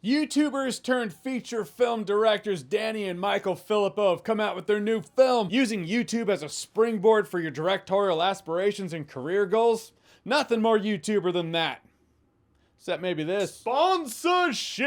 YouTubers turned feature film directors Danny and Michael Philippou have come out with their new film. Using YouTube as a springboard for your directorial aspirations and career goals? Nothing more YouTuber than that. Except maybe this. Sponsorship!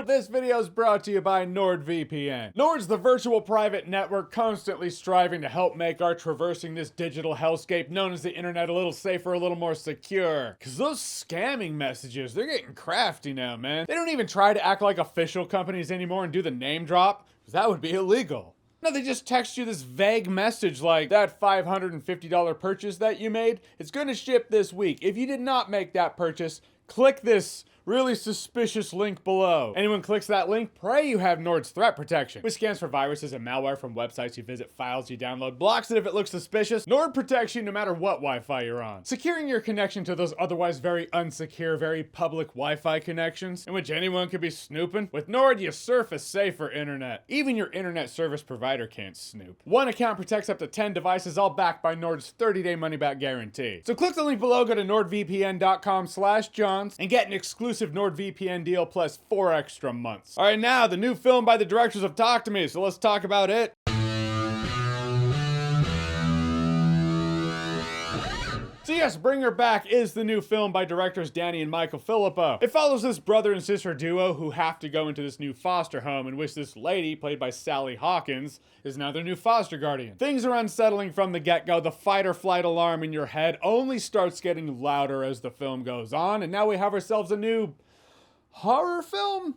This video is brought to you by NordVPN. Nord's the virtual private network constantly striving to help make our traversing this digital hellscape known as the internet a little safer, a little more secure. Cause those scamming messages, they're getting crafty now, man. They don't even try to act like official companies anymore and do the name drop, cause that would be illegal. No, they just text you this vague message like, that $550 purchase that you made, it's gonna ship this week. If you did not make that purchase, click this really suspicious link below. Anyone clicks that link, pray you have Nord's threat protection, which scans for viruses and malware from websites you visit, files you download, blocks it if it looks suspicious. Nord protects you no matter what Wi-Fi you're on, securing your connection to those otherwise very unsecure, very public Wi-Fi connections in which anyone could be snooping. With Nord, you surf a safer internet. Even your internet service provider can't snoop. One account protects up to 10 devices, all backed by Nord's 30-day money-back guarantee. So click the link below, go to nordvpn.com/johns and get an exclusive NordVPN deal plus 4 extra months. All right, now the new film by the directors of Talk to Me, so let's talk about it. So yes, Bring Her Back is the new film by directors Danny and Michael Philippou. It follows this brother and sister duo who have to go into this new foster home in which this lady, played by Sally Hawkins, is now their new foster guardian. Things are unsettling from the get-go. The fight or flight alarm in your head only starts getting louder as the film goes on, and now we have ourselves a new horror film?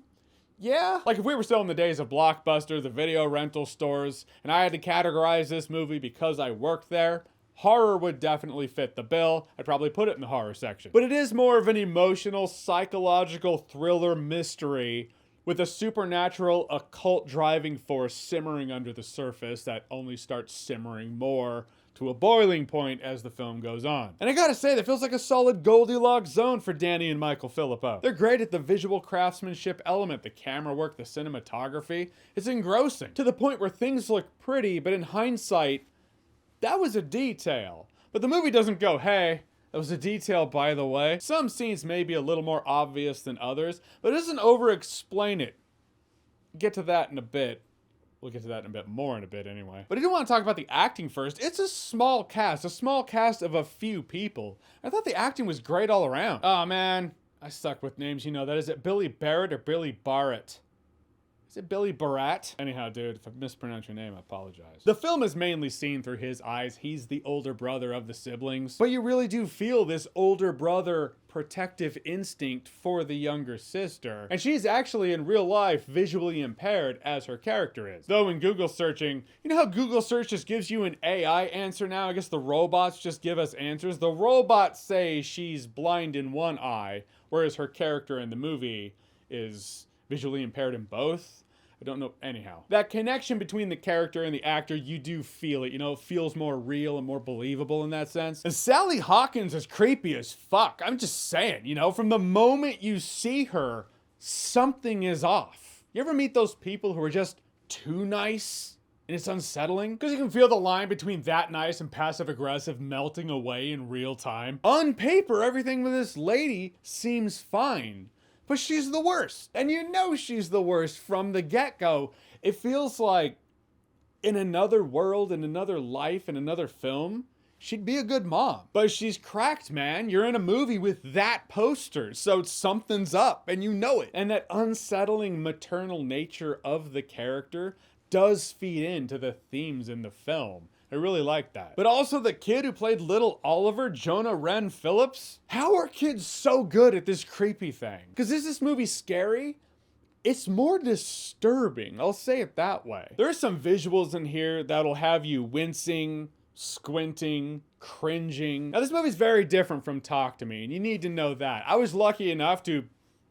Yeah? Like if we were still in the days of Blockbuster, the video rental stores, and I had to categorize this movie because I worked there, horror would definitely fit the bill. I'd probably put it in the horror section. But it is more of an emotional, psychological thriller mystery with a supernatural occult driving force simmering under the surface that only starts simmering more to a boiling point as the film goes on. And I gotta say, that feels like a solid Goldilocks zone for Danny and Michael Philippou. They're great at the visual craftsmanship element, the camera work, the cinematography. It's engrossing to the point where things look pretty, but in hindsight, that was a detail. But the movie doesn't go, hey, that was a detail by the way. Some scenes may be a little more obvious than others, but it doesn't over-explain it. Get to that in a bit. We'll get to that in a bit more in a bit anyway. But I do want to talk about the acting first. It's a small cast of a few people. I thought the acting was great all around. Oh man, I suck with names, you know that. Is it Billy Barrett or Billy Barrett? Is it Billy Barat? Anyhow, dude, if I mispronounced your name, I apologize. The film is mainly seen through his eyes. He's the older brother of the siblings. But you really do feel this older brother protective instinct for the younger sister. And she's actually in real life visually impaired as her character is. Though in Google searching, you know how Google search just gives you an AI answer now? I guess the robots just give us answers. The robots say she's blind in one eye, whereas her character in the movie is visually impaired in both. I don't know. Anyhow, that connection between the character and the actor, you do feel it. You know, it feels more real and more believable in that sense. And Sally Hawkins is creepy as fuck. I'm just saying, you know, from the moment you see her, something is off. You ever meet those people who are just too nice? And it's unsettling? Because you can feel the line between that nice and passive aggressive melting away in real time. On paper, everything with this lady seems fine. But she's the worst. And you know she's the worst from the get-go. It feels like in another world, in another life, in another film, she'd be a good mom. But she's cracked, man. You're in a movie with that poster, so something's up, and you know it. And that unsettling maternal nature of the character does feed into the themes in the film. I really like that. But also the kid who played little Oliver, Jonah Wren Phillips. How are kids so good at this creepy thing? Because is this movie scary? It's more disturbing. I'll say it that way. There are some visuals in here that'll have you wincing, squinting, cringing. Now this movie's very different from Talk to Me, and you need to know that. I was lucky enough to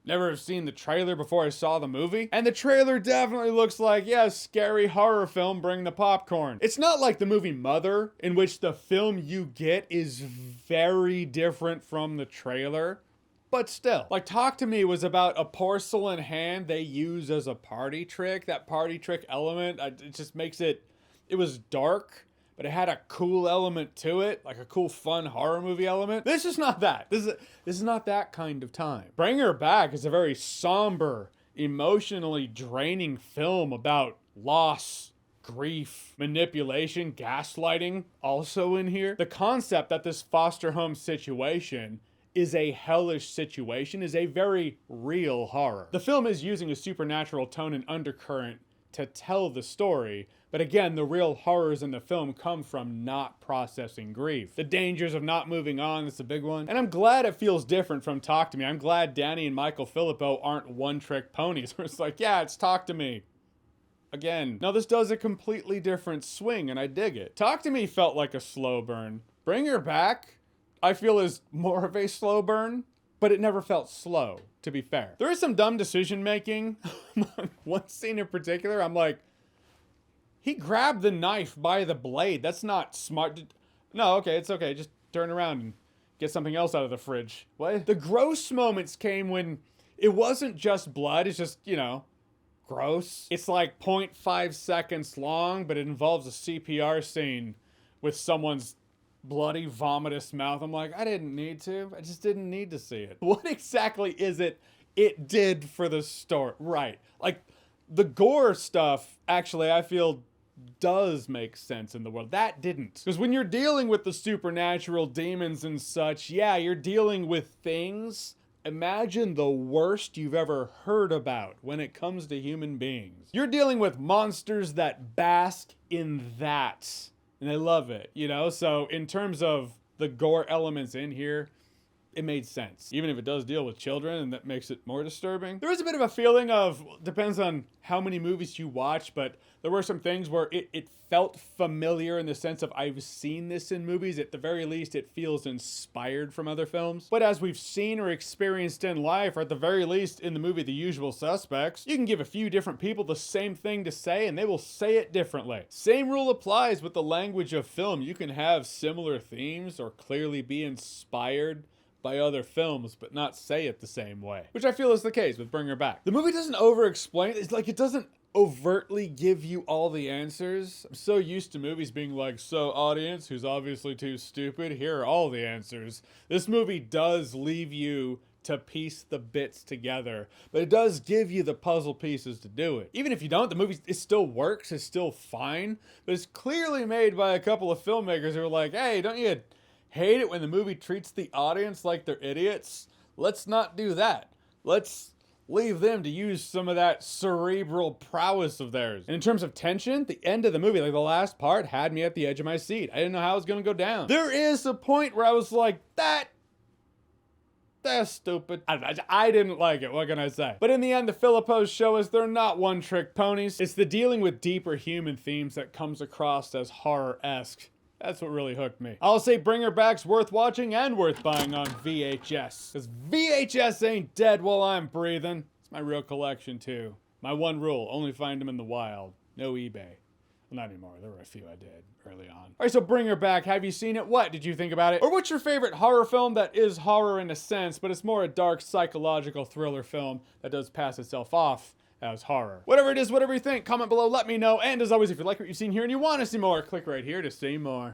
never have seen the trailer before I saw the movie. And the trailer definitely looks like, yeah, scary horror film, bring the popcorn. It's not like the movie Mother, in which the film you get is very different from the trailer. But still, like Talk to Me was about a porcelain hand they use as a party trick. That party trick element, it just makes it was dark, but it had a cool element to it, like a cool, fun horror movie element. This is not that. This is not that kind of time. Bring Her Back is a very somber, emotionally draining film about loss, grief, manipulation, gaslighting, also in here. The concept that this foster home situation is a hellish situation is a very real horror. The film is using a supernatural tone and undercurrent to tell the story, but again, the real horrors in the film come from not processing grief. The dangers of not moving on, that's a big one. And I'm glad it feels different from Talk to Me. I'm glad Danny and Michael Philippou aren't one-trick ponies where it's like, yeah, it's Talk to Me again. Now this does a completely different swing and I dig it. Talk to Me felt like a slow burn. Bring Her Back, I feel, is more of a slow burn, but it never felt slow, to be fair. There is some dumb decision making. One scene in particular, I'm like, he grabbed the knife by the blade. That's not smart. No, okay, it's okay. Just turn around and get something else out of the fridge. What? The gross moments came when it wasn't just blood. It's just, you know, gross. It's like 0.5 seconds long, but it involves a CPR scene with someone's bloody, vomitous mouth. I'm like, I didn't need to. I just didn't need to see it. What exactly is it did for the story? Right. Like, the gore stuff, actually, I feel does make sense in the world. That didn't. Because when you're dealing with the supernatural demons and such, yeah, you're dealing with things. Imagine the worst you've ever heard about when it comes to human beings. You're dealing with monsters that bask in that. And I love it, you know? So in terms of the gore elements in here, it made sense. Even if it does deal with children and that makes it more disturbing. There is a bit of a feeling of, depends on how many movies you watch, but there were some things where it felt familiar in the sense of I've seen this in movies. At the very least, it feels inspired from other films. But as we've seen or experienced in life, or at the very least in the movie The Usual Suspects, you can give a few different people the same thing to say and they will say it differently. Same rule applies with the language of film. You can have similar themes or clearly be inspired by other films, but not say it the same way. Which I feel is the case with Bring Her Back. The movie doesn't over-explain. It's like it doesn't overtly give you all the answers. I'm so used to movies being like, so audience who's obviously too stupid, here are all the answers. This movie does leave you to piece the bits together, but it does give you the puzzle pieces to do it. Even if you don't, the movie, it still works, it's still fine, but it's clearly made by a couple of filmmakers who are like, hey, don't you hate it when the movie treats the audience like they're idiots? Let's not do that. Let's leave them to use some of that cerebral prowess of theirs. And in terms of tension, the end of the movie, like the last part, had me at the edge of my seat. I didn't know how it was gonna go down. There is a point where I was like, that's stupid. I didn't like it, what can I say? But in the end, the Philippous show us they're not one-trick ponies. It's the dealing with deeper human themes that comes across as horror-esque. That's what really hooked me. I'll say Bring Her Back's worth watching and worth buying on VHS. Because VHS ain't dead while I'm breathing. It's my real collection too. My one rule, only find them in the wild. No eBay. Well, not anymore. There were a few I did early on. All right, so Bring Her Back. Have you seen it? What did you think about it? Or what's your favorite horror film that is horror in a sense, but it's more a dark psychological thriller film that does pass itself off as horror? Whatever it is, whatever you think, comment below, let me know. And as always, if you like what you've seen here and you want to see more, click right here to see more.